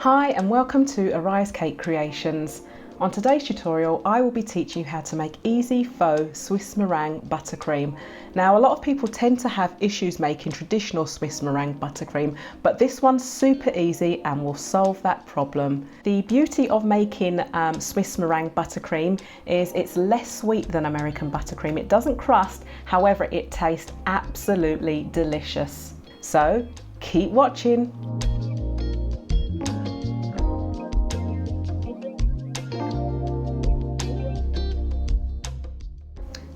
Hi and welcome to Ariah's Cake Creations. On today's tutorial I will be teaching you how to make easy faux Swiss meringue buttercream. Now a lot of people tend to have issues making traditional Swiss meringue buttercream, but this one's super easy and will solve that problem. The beauty of making Swiss meringue buttercream is it's less sweet than American buttercream. It doesn't crust, however it tastes absolutely delicious. So keep watching.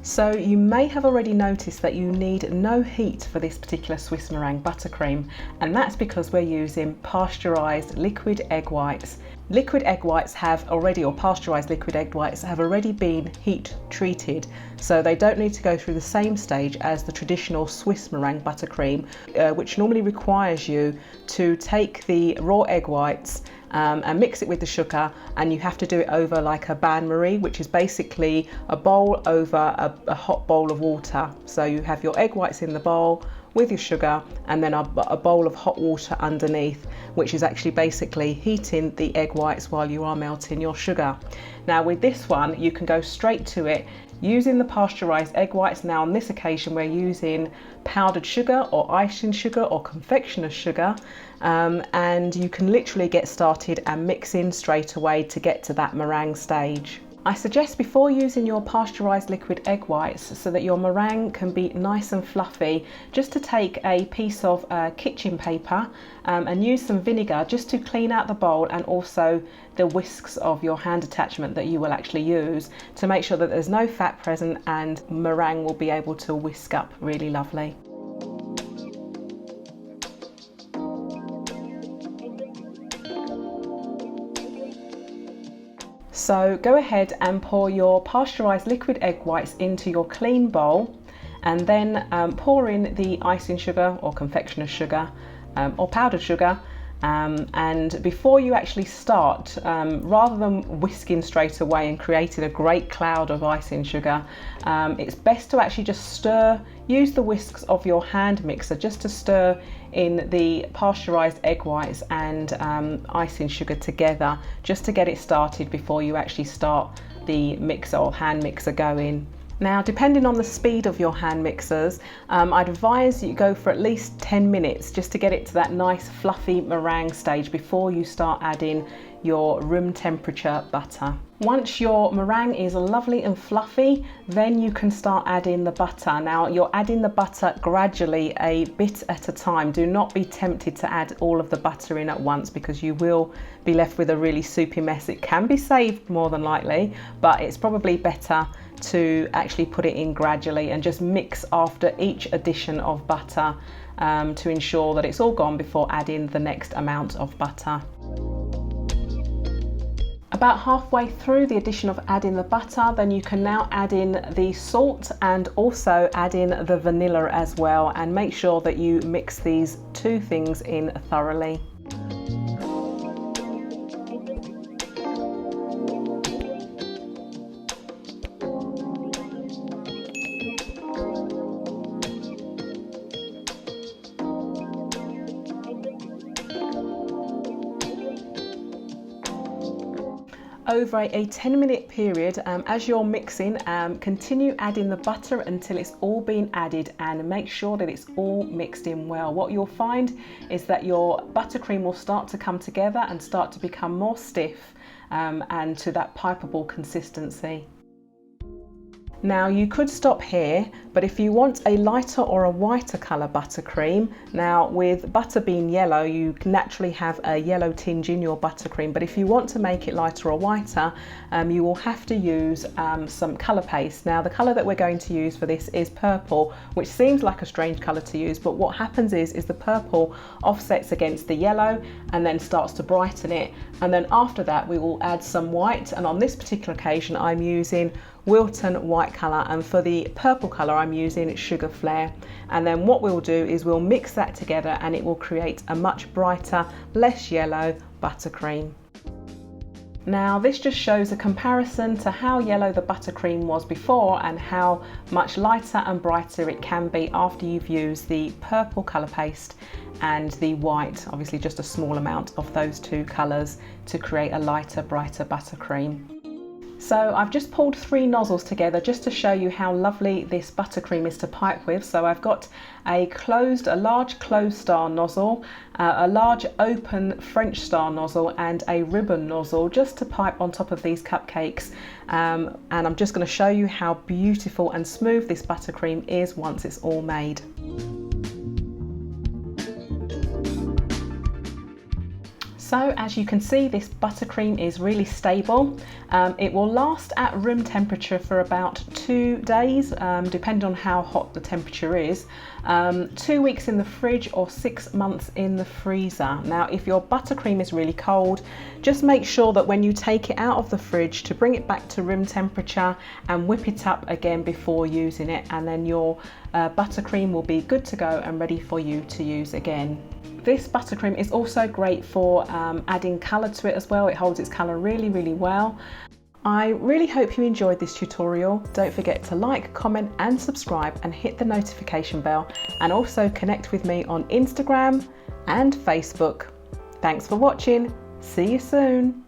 So you may have already noticed that you need no heat for this particular Swiss meringue buttercream, and that's because we're using pasteurised liquid egg whites. Liquid egg whites have already, or pasteurised liquid egg whites have already been heat treated, so they don't need to go through the same stage as the traditional Swiss meringue buttercream, which normally requires you to take the raw egg whites and mix it with the sugar, and you have to do it over like a bain-marie, which is basically a bowl over a hot bowl of water. So you have your egg whites in the bowl with your sugar and then a bowl of hot water underneath, which is actually basically heating the egg whites while you are melting your sugar. Now with this one you can go straight to it using the pasteurised egg whites. Now on this occasion we're using powdered sugar or icing sugar or confectioner's sugar, and you can literally get started and mix in straight away to get to that meringue stage. I suggest before using your pasteurised liquid egg whites, so that your meringue can be nice and fluffy, just to take a piece of kitchen paper and use some vinegar just to clean out the bowl and also the whisks of your hand attachment that you will actually use, to make sure that there's no fat present and meringue will be able to whisk up really lovely. So go ahead and pour your pasteurised liquid egg whites into your clean bowl, and then pour in the icing sugar or confectioner's sugar or powdered sugar, and before you actually start, rather than whisking straight away and creating a great cloud of icing sugar, it's best to actually just stir. Use the whisks of your hand mixer just to stir in the pasteurised egg whites and icing sugar together, just to get it started before you actually start the mixer or hand mixer going. Now, depending on the speed of your hand mixers, I'd advise you go for at least 10 minutes just to get it to that nice fluffy meringue stage before you start adding your room temperature butter. Once your meringue is lovely and fluffy, then you can start adding the butter. Now you're adding the butter gradually, a bit at a time. Do not be tempted to add all of the butter in at once, because you will be left with a really soupy mess. It can be saved more than likely, but it's probably better to actually put it in gradually and just mix after each addition of butter to ensure that it's all gone before adding the next amount of butter. About halfway through the addition of adding the butter, then you can now add in the salt and also add in the vanilla as well, and make sure that you mix these two things in thoroughly. Over a 10-minute period, as you're mixing, continue adding the butter until it's all been added, and make sure that it's all mixed in well. What you'll find is that your buttercream will start to come together and start to become more stiff and to that pipeable consistency. Now you could stop here, but if you want a lighter or a whiter colour buttercream, now with butter being yellow, you naturally have a yellow tinge in your buttercream, but if you want to make it lighter or whiter, you will have to use some colour paste. Now the colour that we're going to use for this is purple, which seems like a strange colour to use, but what happens is the purple offsets against the yellow and then starts to brighten it, and then after that we will add some white, and on this particular occasion I'm using Wilton white colour, and for the purple colour I'm using Sugar Flare. And then what we'll do is we'll mix that together and it will create a much brighter, less yellow buttercream. Now this just shows a comparison to how yellow the buttercream was before and how much lighter and brighter it can be after you've used the purple colour paste and the white, obviously just a small amount of those two colours to create a lighter, brighter buttercream. So I've just pulled 3 nozzles together just to show you how lovely this buttercream is to pipe with. So I've got a large closed star nozzle, a large open French star nozzle and a ribbon nozzle just to pipe on top of these cupcakes. And I'm just going to show you how beautiful and smooth this buttercream is once it's all made. So as you can see, this buttercream is really stable. It will last at room temperature for about 2 days, depending on how hot the temperature is. 2 weeks in the fridge or 6 months in the freezer. Now, if your buttercream is really cold, just make sure that when you take it out of the fridge to bring it back to room temperature and whip it up again before using it, and then your buttercream will be good to go and ready for you to use again. This buttercream is also great for adding colour to it as well. It holds its colour really, really well. I really hope you enjoyed this tutorial. Don't forget to like, comment and subscribe and hit the notification bell, and also connect with me on Instagram and Facebook. Thanks for watching. See you soon.